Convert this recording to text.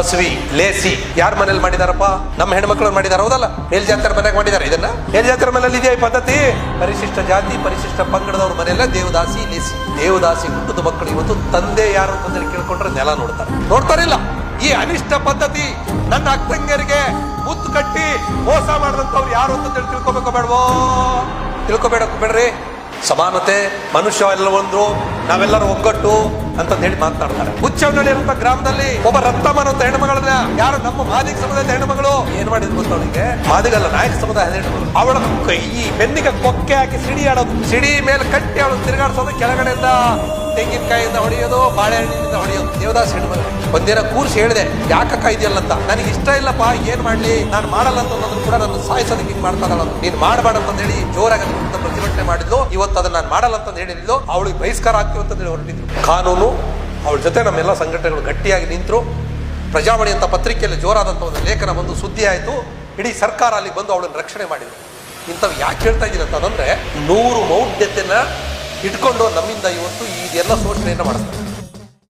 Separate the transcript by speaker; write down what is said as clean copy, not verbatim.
Speaker 1: ಬಸವಿ lazy ಯಾರ ಮನೇಲಿ ಮಾಡಿದಾರಪ್ಪ? ನಮ್ಮ ಹೆಣ್ಮಕ್ಳು ಮಾಡಿದಾರ, ಹೌದಲ್ಲ? ಮೇಲ್ಜಾತಿಯರ ಮನೆಗೆ ಮಾಡಿದಾರೆ ಇದನ್ನ. ಮೇಲ್ಜಾತಿಯರ ಮನೇಲಿ ಇದೆಯಾ ಈ ಪದ್ಧತಿ? ಪರಿಶಿಷ್ಟ ಜಾತಿ ಪರಿಶಿಷ್ಟ ಪಂಗಡದವ್ರ ಮನೆಯಲ್ಲ ದೇವದಾಸಿ ಲೇಸಿ. ದೇವದಾಸಿ ಹುಟ್ಟದ ಮಕ್ಕಳು ಇವತ್ತು ತಂದೆ ಯಾರು ಅಂತಂದ್ರೆ ಕೇಳ್ಕೊಂಡ್ರೆ ನೆಲ ನೋಡ್ತಾರಿಲ್ಲ. ಈ ಅನಿಷ್ಟ ಪದ್ಧತಿ ನನ್ನ ಅಕ್ಕಂಗರಿಗೆ ಮುತ್ತು ಕಟ್ಟಿ ಮೋಸ ಮಾಡಿದಂಥವ್ರು ಯಾರು ಅಂತಂದೇಳಿ ತಿಳ್ಕೊಬೇಕೋ ಬೇಡವೋ? ತಿಳ್ಕೊಬೇಡ್ರಿ. ಸಮಾನತೆ, ಮನುಷ್ಯ ಎಲ್ಲ ಒಂದು, ನಾವೆಲ್ಲರೂ ಒಗ್ಗಟ್ಟು ಅಂತ ಹೇಳಿ ಮಾತನಾಡ್ತಾರೆ. ಹುಚ್ಚವ್ನಳ್ಳಿರುವಂತ ಗ್ರಾಮದಲ್ಲಿ ಒಬ್ಬ ರತ್ನಮ್ಮನ ಅಂತ ಹೆಣ್ಮಗಳನ್ನ ಯಾರು ನಮ್ಮ ಮಾದಿಗ ಸಮುದಾಯದ ಹೆಣ್ಮಗಳು ಏನ್ ಮಾಡಿದ್ರು ಗೊತ್ತ? ಅವಳಿಗೆ ಮಾದಿಗಲ್ಲ, ನಾಯಕ ಸಮುದಾಯದ ಹೆಣ್ಮಗಳು. ಅವಳ ಈ ಬೆನ್ನಿಗೆ ಕೊಕ್ಕೆ ಹಾಕಿ ಸಿಡಿ ಆಡೋದು, ಸಿಡಿ ಮೇಲೆ ಕಟ್ಟಿ ಅವಳು ತಿರುಗಾಡಿಸೋದು, ಕೆಳಗಡೆಯಿಂದ ತೆಂಗಿನಕಾಯಿಯಿಂದ ಹೊಡೆಯೋದು, ಬಾಳೆಹಣ್ಣಿನಿಂದ ಹೊಡೆಯೋದು. ದೇವದಾಸ್ ಹೆಣ್ಮಗಳು ಒಂದಿನ ಕೂರ್ಸಿ ಹೇಳಿದೆ, ಯಾಕಕ್ಕ ಇದೆಯಲ್ಲ ಅಂತ. ನನಗೆ ಇಷ್ಟ ಇಲ್ಲಪ್ಪ, ಏನ್ ಮಾಡ್ಲಿ, ನಾನು ಮಾಡಲ್ಲ ಅಂತ ಅನ್ನೋದು ಕೂಡ ನಾನು ಸಾಯಿಸೋದಕ್ಕೆ ಹಿಂಗ್ ಮಾಡ್ತಾ ಇದ್ದಾಳ. ನೀನ್ ಮಾಡಬಾರ್ದು ಅಂತ ಹೇಳಿ ಜೋರಾಗಿ ಪ್ರತಿಭಟನೆ ಮಾಡಿದ್ಲು. ಇವತ್ತು ಅದನ್ನ ನಾನು ಮಾಡಲ್ಲ ಅಂತ ಹೇಳಿದ್ಲು. ಅವಳಿಗೆ ಬಹಿಷ್ಕಾರ ಆಗ್ತೀವಿ ಅಂತ ಹೇಳಿ ಹೊರಟಿದ್ರು. ಕಾನೂನು ಅವಳ ಜೊತೆ ನಮ್ಮೆಲ್ಲ ಸಂಘಟನೆಗಳು ಗಟ್ಟಿಯಾಗಿ ನಿಂತರು. ಪ್ರಜಾವಾಣಿ ಅಂತ ಪತ್ರಿಕೆಯಲ್ಲಿ ಜೋರಾದಂಥ ಒಂದು ಲೇಖನ ಬಂದು ಸುದ್ದಿ ಆಯಿತು. ಇಡೀ ಸರ್ಕಾರ ಅಲ್ಲಿ ಬಂದು ಅವಳನ್ನು ರಕ್ಷಣೆ ಮಾಡಿದ್ರು. ಇಂಥವು ಯಾಕೆ ಹೇಳ್ತಾ ಇದ್ದೀನಿ ಅಂತಂದ್ರೆ 100 ಮೌಢ್ಯತೆಯನ್ನ ಇಟ್ಕೊಂಡು ನಮ್ಮಿಂದ ಇವತ್ತು ಇದೆಲ್ಲ ಶೋಷಣೆಯನ್ನು ಮಾಡಿಸ್ತಾರೆ.